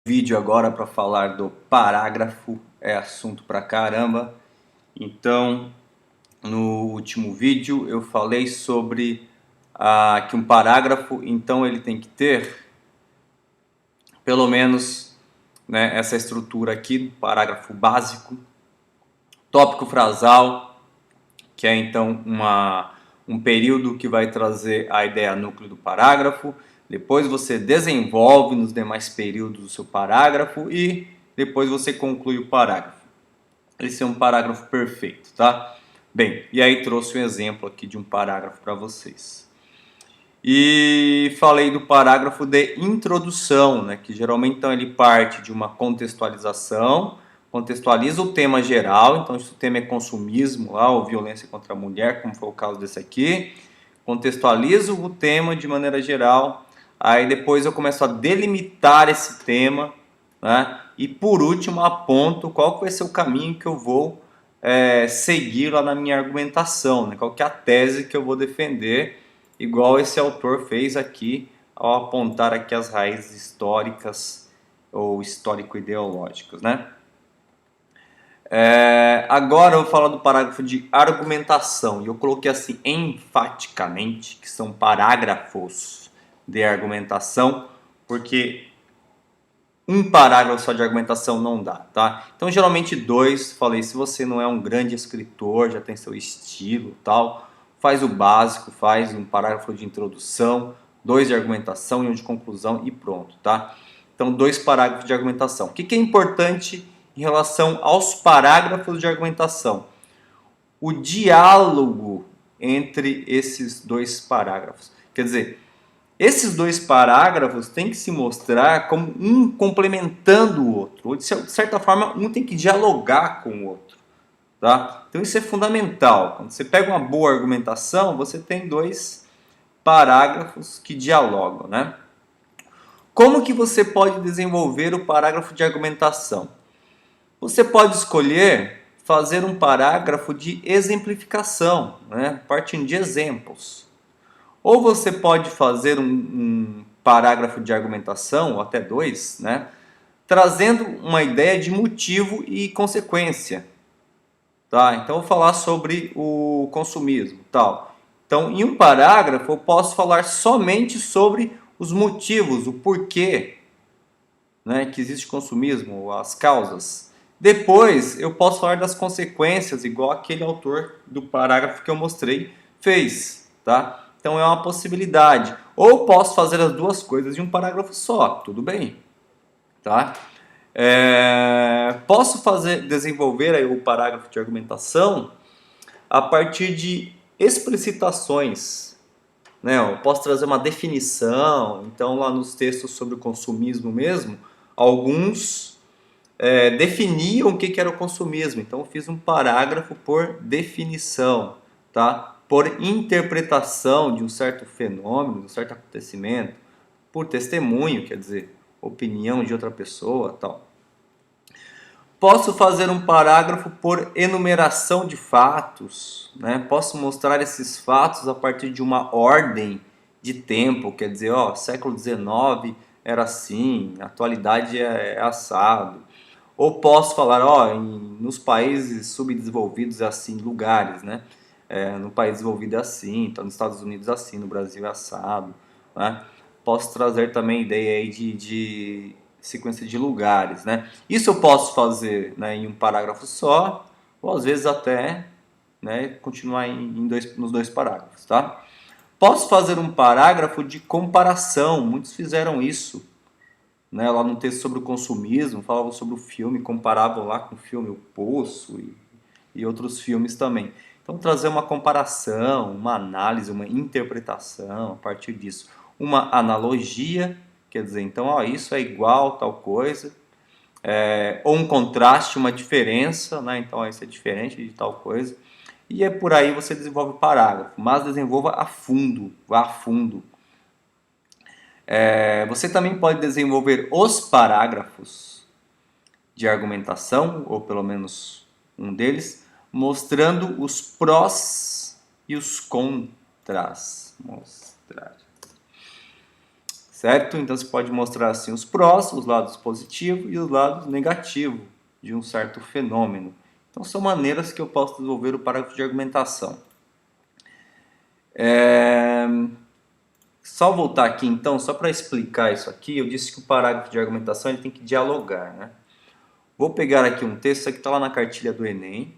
Vídeo agora para falar do parágrafo, é assunto pra caramba. Então, no último vídeo eu falei sobre que um parágrafo, então ele tem que ter pelo menos, né, essa estrutura aqui, parágrafo básico, tópico frasal, que é então um período que vai trazer a ideia núcleo do parágrafo. Depois você desenvolve nos demais períodos do seu parágrafo e depois você conclui o parágrafo. Esse é um parágrafo perfeito, tá? Bem, e aí trouxe um exemplo aqui de um parágrafo para vocês. E falei do parágrafo de introdução, né, que geralmente então ele parte de uma contextualização, contextualiza o tema geral, então se o tema é consumismo lá, ou violência contra a mulher, como foi o caso desse aqui, contextualizo o tema de maneira geral, aí depois eu começo a delimitar esse tema, né, e por último aponto qual vai ser o caminho que eu vou seguir lá na minha argumentação, né, qual que é a tese que eu vou defender, igual esse autor fez aqui ao apontar aqui as raízes históricas ou histórico-ideológicas, né? Agora eu vou falar do parágrafo de argumentação, e eu coloquei assim enfaticamente que são parágrafos de argumentação, porque um parágrafo só de argumentação não dá, tá? Então geralmente dois, falei, se você não é um grande escritor, já tem seu estilo tal, faz o básico, faz um parágrafo de introdução, dois de argumentação e um de conclusão e pronto, tá? Então dois parágrafos de argumentação. O que é importante em relação aos parágrafos de argumentação? O diálogo entre esses dois parágrafos. Quer dizer, esses dois parágrafos têm que se mostrar como um complementando o outro. Ou de certa forma, um tem que dialogar com o outro. Tá? Então isso é fundamental. Quando você pega uma boa argumentação, você tem dois parágrafos que dialogam. Né? Como que você pode desenvolver o parágrafo de argumentação? Você pode escolher fazer um parágrafo de exemplificação, né? Partindo de exemplos. Ou você pode fazer um parágrafo de argumentação, ou até dois, né? Trazendo uma ideia de motivo e consequência. Tá? Então, eu vou falar sobre o consumismo. Tal. Então, em um parágrafo, eu posso falar somente sobre os motivos, o porquê, né, que existe consumismo, as causas. Depois, eu posso falar das consequências, igual aquele autor do parágrafo que eu mostrei fez. Tá? Então, é uma possibilidade. Ou posso fazer as duas coisas em um parágrafo só, tudo bem. Tá? Posso desenvolver aí o parágrafo de argumentação a partir de explicitações. Né? Eu posso trazer uma definição. Então, lá nos textos sobre o consumismo mesmo, alguns definiam o que era o consumismo. Então, eu fiz um parágrafo por definição, tá? Por interpretação de um certo fenômeno, de um certo acontecimento, por testemunho, quer dizer, opinião de outra pessoa, tal. Posso fazer um parágrafo por enumeração de fatos, né? Posso mostrar esses fatos a partir de uma ordem de tempo, quer dizer, ó, século XIX era assim, atualidade é assado. Ou posso falar, ó, nos países subdesenvolvidos é assim, lugares, né? No país desenvolvido é assim, então nos Estados Unidos é assim, no Brasil é assado, né? Posso trazer também ideia aí de sequência de lugares, né? Isso eu posso fazer, né, em um parágrafo só, ou às vezes até, né, continuar nos dois parágrafos, tá? Posso fazer um parágrafo de comparação, muitos fizeram isso, né, lá no texto sobre o consumismo, falavam sobre o filme, comparavam lá com o filme O Poço e outros filmes também. Então, trazer uma comparação, uma análise, uma interpretação a partir disso. Uma analogia, quer dizer, então, ó, isso é igual tal coisa. Ou um contraste, uma diferença, né? Então, ó, isso é diferente de tal coisa. E é por aí você desenvolve o parágrafo, mas desenvolva a fundo, vá a fundo. Você também pode desenvolver os parágrafos de argumentação, ou pelo menos um deles, mostrando os prós e os contras. Mostrar. certo? Então você pode mostrar assim os prós, os lados positivos e os lados negativos de um certo fenômeno. Então são maneiras que eu posso desenvolver o parágrafo de argumentação. Só voltar aqui então, só para explicar isso aqui, eu disse que o parágrafo de argumentação ele tem que dialogar, né? Vou pegar aqui um texto, isso aqui está lá na cartilha do Enem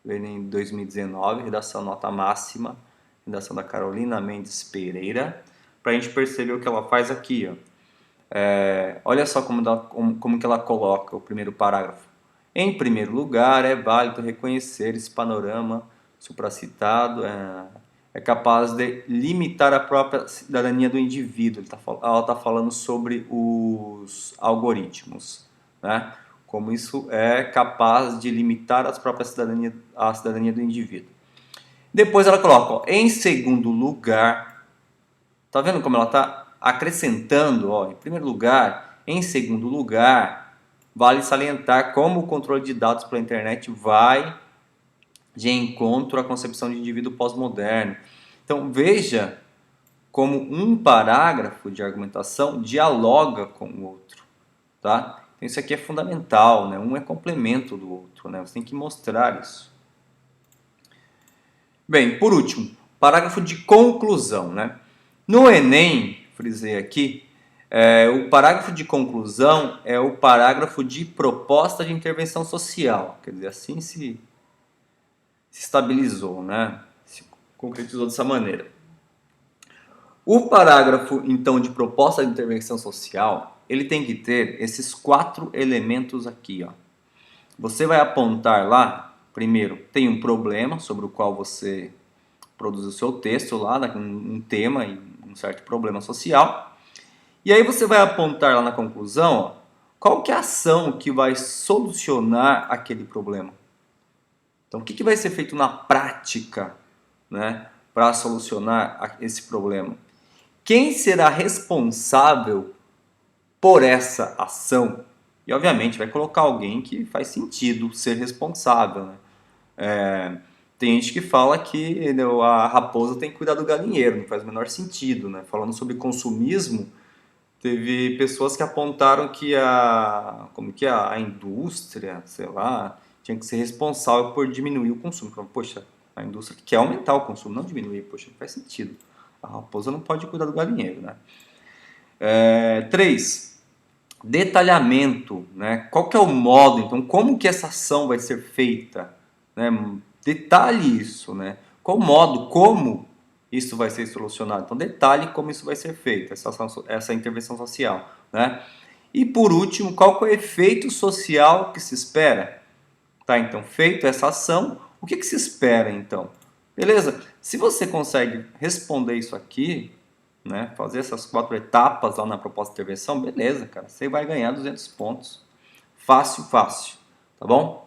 2019, redação nota máxima, redação da Carolina Mendes Pereira, para a gente perceber o que ela faz aqui, ó. Olha só como que ela coloca o primeiro parágrafo. Em primeiro lugar, é válido reconhecer esse panorama supracitado, é capaz de limitar a própria cidadania do indivíduo. Ela está falando sobre os algoritmos, né? Como isso é capaz de limitar a cidadania do indivíduo. Depois ela coloca, ó, em segundo lugar, tá vendo como ela está acrescentando, ó, em primeiro lugar, em segundo lugar, vale salientar como o controle de dados pela internet vai de encontro à concepção de indivíduo pós-moderno. Então veja como um parágrafo de argumentação dialoga com o outro, tá? Então isso aqui é fundamental, né? Um é complemento do outro, né? Você tem que mostrar isso. Bem, por último, parágrafo de conclusão, né? No Enem, frisei aqui, o parágrafo de conclusão é o parágrafo de proposta de intervenção social. Quer dizer, assim se estabilizou, né? Se concretizou dessa maneira. O parágrafo, então, de proposta de intervenção social, ele tem que ter esses 4 elementos aqui, ó. Você vai apontar lá, primeiro, tem um problema sobre o qual você produz o seu texto lá, um tema e um certo problema social. E aí você vai apontar lá na conclusão, ó, qual que é a ação que vai solucionar aquele problema. Então, o que vai ser feito na prática, né, para solucionar esse problema? Quem será responsável por essa ação? E, obviamente, vai colocar alguém que faz sentido ser responsável, né? Tem gente que fala que a raposa tem que cuidar do galinheiro, não faz o menor sentido, né? Falando sobre consumismo, teve pessoas que apontaram que a indústria, sei lá, tinha que ser responsável por diminuir o consumo. Então, poxa, a indústria quer aumentar o consumo, não diminuir, poxa, não faz sentido. A raposa não pode cuidar do galinheiro, né? 3. Detalhamento, né? Qual que é o modo, então, como que essa ação vai ser feita, né? Detalhe isso, né? Qual o modo, como isso vai ser solucionado. Então, detalhe como isso vai ser feito, essa intervenção social, né? E, por último, qual que é o efeito social que se espera? Tá, então, feito essa ação, o que se espera, então? Beleza? Se você consegue responder isso aqui, né, fazer essas 4 etapas lá na proposta de intervenção, beleza, cara, você vai ganhar 200 pontos. Fácil, fácil, tá bom?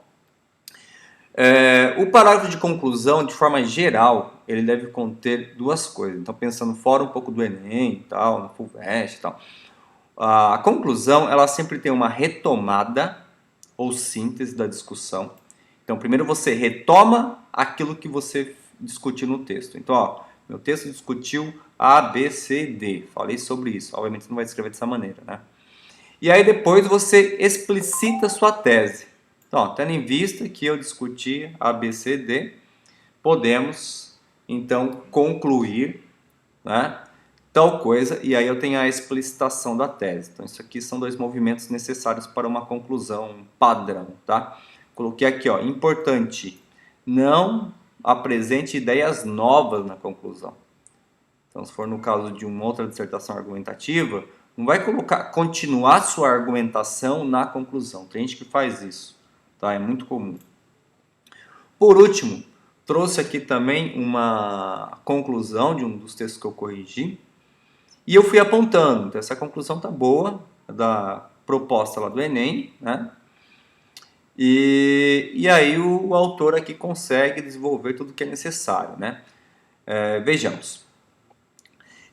O parágrafo de conclusão, de forma geral, ele deve conter 2 coisas. Então, pensando fora um pouco do Enem e tal, no FUVEST e tal. A conclusão, ela sempre tem uma retomada ou síntese da discussão. Então, primeiro você retoma aquilo que você discutiu no texto. Então, ó, meu texto discutiu A, B, C, D. Falei sobre isso. Obviamente, você não vai escrever dessa maneira, né? E aí, depois, você explicita a sua tese. Então, ó, tendo em vista que eu discuti A, B, C, D, podemos, então, concluir, né, tal coisa, e aí eu tenho a explicitação da tese. Então, isso aqui são 2 movimentos necessários para uma conclusão padrão, tá? Coloquei aqui, ó, importante, não apresente ideias novas na conclusão. Então, se for no caso de uma outra dissertação argumentativa, não vai continuar sua argumentação na conclusão. Tem gente que faz isso, tá? É muito comum. Por último, trouxe aqui também uma conclusão de um dos textos que eu corrigi, e eu fui apontando. Então, essa conclusão tá boa, da proposta lá do Enem, né? E aí o autor aqui consegue desenvolver tudo o que é necessário, né? Vejamos.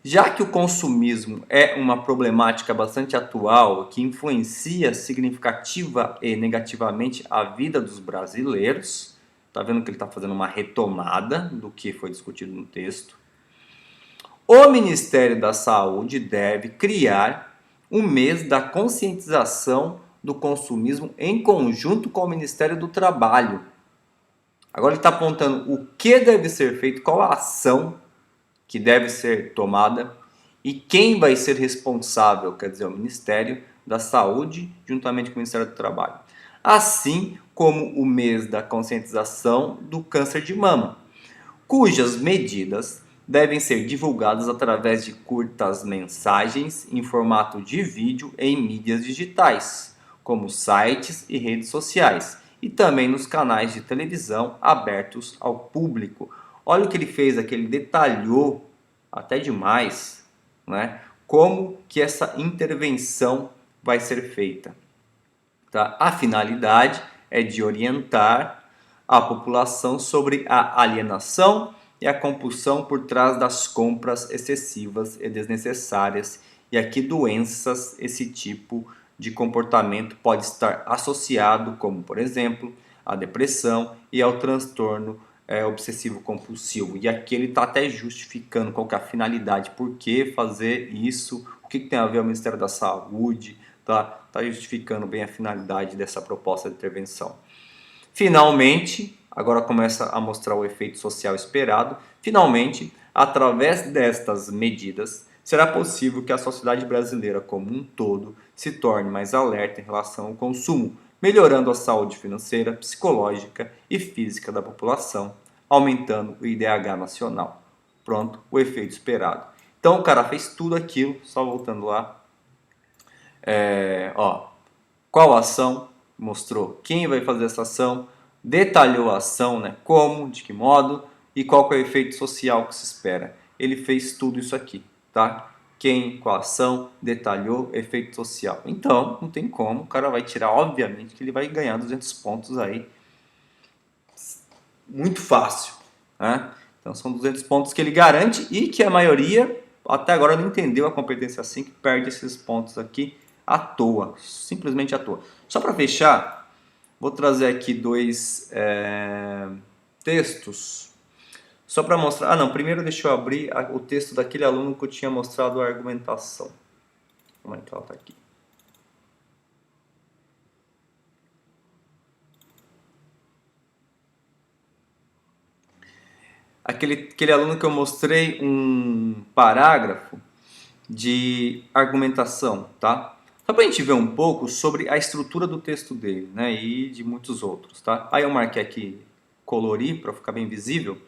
Já que o consumismo é uma problemática bastante atual que influencia significativa e negativamente a vida dos brasileiros, tá vendo que ele está fazendo uma retomada do que foi discutido no texto. O Ministério da Saúde deve criar um mês da conscientização do consumismo em conjunto com o Ministério do Trabalho. Agora ele está apontando o que deve ser feito, qual a ação que deve ser tomada e quem vai ser responsável, quer dizer, o Ministério da Saúde, juntamente com o Ministério do Trabalho. Assim como o mês da conscientização do câncer de mama, cujas medidas devem ser divulgadas através de curtas mensagens em formato de vídeo em mídias digitais, como sites e redes sociais, e também nos canais de televisão abertos ao público. Olha o que ele fez aqui, ele detalhou até demais, né, como que essa intervenção vai ser feita. Tá? A finalidade é de orientar a população sobre a alienação e a compulsão por trás das compras excessivas e desnecessárias e a que doenças esse tipo de comportamento pode estar associado, como por exemplo a depressão e ao transtorno obsessivo compulsivo. E aqui ele está até justificando qual que é a finalidade, por que fazer isso, o que tem a ver o Ministério da Saúde, tá justificando bem a finalidade dessa proposta de intervenção. Finalmente, agora começa a mostrar o efeito social esperado. Finalmente, através destas medidas, será possível que a sociedade brasileira como um todo se torne mais alerta em relação ao consumo, melhorando a saúde financeira, psicológica e física da população, aumentando o IDH nacional. Pronto, o efeito esperado. Então o cara fez tudo aquilo, só voltando lá. Qual ação? Mostrou quem vai fazer essa ação, detalhou a ação, né? Como, de que modo e qual que é o efeito social que se espera. Ele fez tudo isso aqui, tá? Quem, qual ação, detalhou, efeito social. Então, não tem como, o cara vai tirar, obviamente, que ele vai ganhar 200 pontos aí. Muito fácil, né? Então, são 200 pontos que ele garante e que a maioria, até agora, não entendeu a competência 5, perde esses pontos aqui à toa, simplesmente à toa. Só para fechar, vou trazer aqui dois textos, só para mostrar. Ah, não, primeiro deixa eu abrir o texto daquele aluno que eu tinha mostrado a argumentação. Como é que ela está aqui? Aquele aluno que eu mostrei um parágrafo de argumentação, tá? Só para a gente ver um pouco sobre a estrutura do texto dele, né? E de muitos outros, tá? Aí eu marquei aqui colorir para ficar bem visível,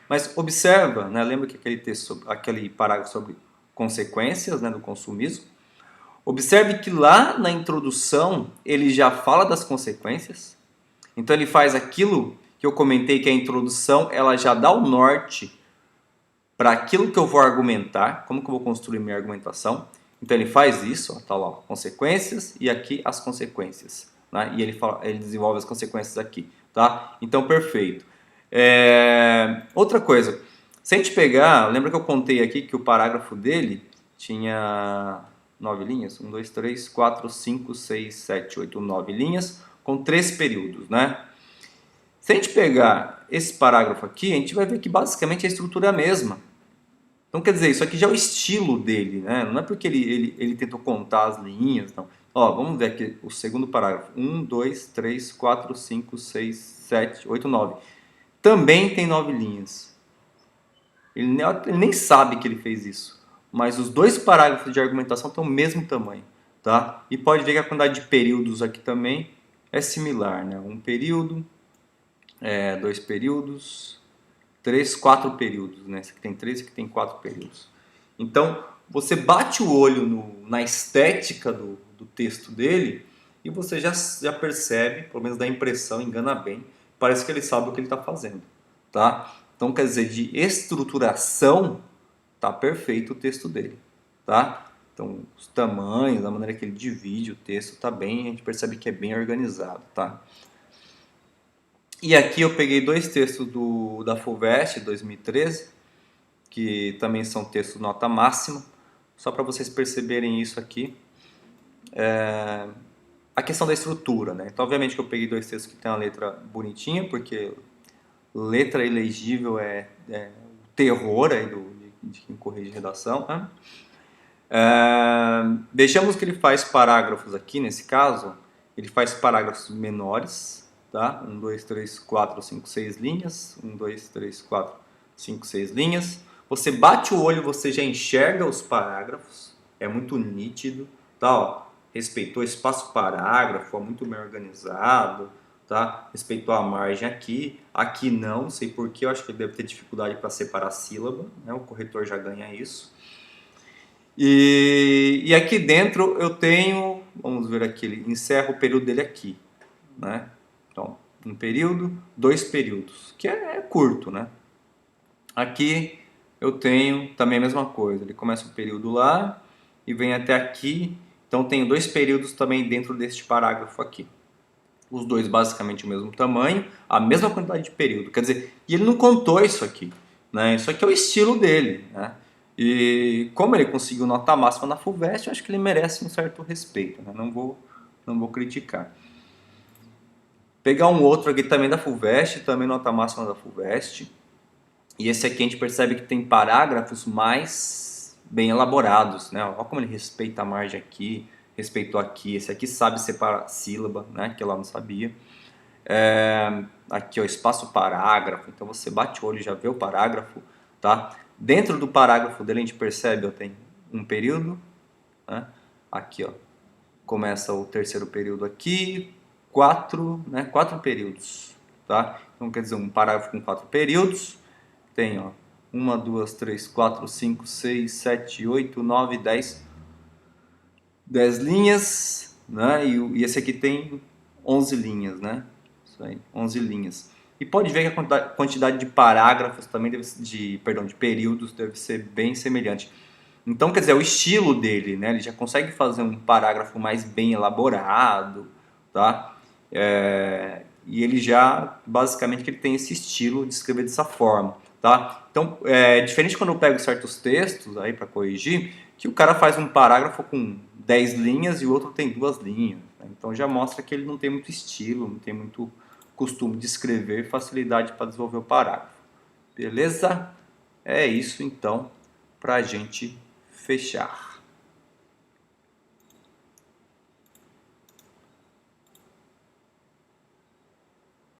mas observa, né? Lembra que aquele texto, aquele parágrafo sobre consequências, né, do consumismo? Observe que lá na introdução ele já fala das consequências. Então ele faz aquilo que eu comentei que a introdução ela já dá o norte para aquilo que eu vou argumentar, como que eu vou construir minha argumentação. Então ele faz isso, está lá, consequências e aqui as consequências, né? E ele desenvolve as consequências aqui, tá? Então perfeito. Outra coisa, se a gente pegar, lembra que eu contei aqui que o parágrafo dele tinha 9 linhas? 1, 2, 3, 4, 5, 6, 7, 8, 9 linhas com 3 períodos, né? Se a gente pegar esse parágrafo aqui, a gente vai ver que basicamente a estrutura é a mesma. Então, quer dizer, isso aqui já é o estilo dele, né? Não é porque ele tentou contar as linhas, não. Ó, vamos ver aqui o segundo parágrafo. 1, 2, 3, 4, 5, 6, 7, 8, 9. Também tem 9 linhas. Ele nem sabe que ele fez isso. Mas os dois parágrafos de argumentação têm o mesmo tamanho, tá? E pode ver que a quantidade de períodos aqui também é similar, né? Um período, dois períodos, 3, 4 períodos, né? Esse aqui tem 3, esse aqui tem 4 períodos. Então, você bate o olho na estética do texto dele e você já percebe, pelo menos dá a impressão, engana bem, parece que ele sabe o que ele está fazendo, tá? Então, quer dizer, de estruturação, tá perfeito o texto dele, tá? Então, os tamanhos, a maneira que ele divide o texto, tá bem, a gente percebe que é bem organizado, tá? E aqui eu peguei dois textos da FUVEST 2013, que também são textos nota máxima, só para vocês perceberem isso aqui. A questão da estrutura, né? Então, obviamente que eu peguei dois textos que tem uma letra bonitinha, porque letra ilegível é o terror aí de quem corrige redação, né? Deixamos que ele faz parágrafos aqui, nesse caso, ele faz parágrafos menores, tá? 1, 2, 3, 4, 5, 6 linhas, 1, 2, 3, 4, 5, 6 linhas. Você bate o olho, você já enxerga os parágrafos, é muito nítido, tá? Ó, respeitou espaço parágrafo, muito bem organizado, tá? Respeitou a margem aqui, aqui não sei porquê, eu acho que ele deve ter dificuldade para separar a sílaba, né? O corretor já ganha isso. E aqui dentro eu tenho, vamos ver aqui, ele encerra o período dele aqui, né? Então, um período, 2 períodos, que é curto, né? Aqui eu tenho também a mesma coisa, ele começa o período lá e vem até aqui, então tenho 2 períodos também dentro deste parágrafo aqui. Os dois basicamente o mesmo tamanho, a mesma quantidade de período, quer dizer, e ele não contou isso aqui, né? Isso aqui é o estilo dele, né? E como ele conseguiu nota máxima na FUVEST, eu acho que ele merece um certo respeito, né? Não vou criticar. Pegar um outro aqui também da FUVEST, também nota máxima da FUVEST. E esse aqui a gente percebe que tem parágrafos mais bem elaborados, né? Olha como ele respeita a margem aqui, respeitou aqui. Esse aqui sabe separar sílaba, né? Que eu lá não sabia. Aqui, ó, espaço parágrafo. Então você bate o olho e já vê o parágrafo, tá? Dentro do parágrafo dele a gente percebe, ó, tem um período, né? Aqui, ó, começa o terceiro período aqui, 4 períodos, tá? Então quer dizer, um parágrafo com 4 períodos, tem, ó, 1, 2, 3, 4, 5, 6, 7, 8, 9, 10 linhas, né? E esse aqui tem 11 linhas, né? Isso aí, 11 linhas. E pode ver que a quantidade de parágrafos também deve ser, de períodos deve ser bem semelhante. Então, quer dizer, é o estilo dele, né? Ele já consegue fazer um parágrafo mais bem elaborado, tá? E ele já, basicamente, que ele tem esse estilo de escrever dessa forma, tá? Então, diferente quando eu pego certos textos aí para corrigir, que o cara faz um parágrafo com 10 linhas e o outro tem 2 linhas, né? Então já mostra que ele não tem muito estilo, não tem muito costume de escrever, facilidade para desenvolver o parágrafo. Beleza? É isso então para a gente fechar.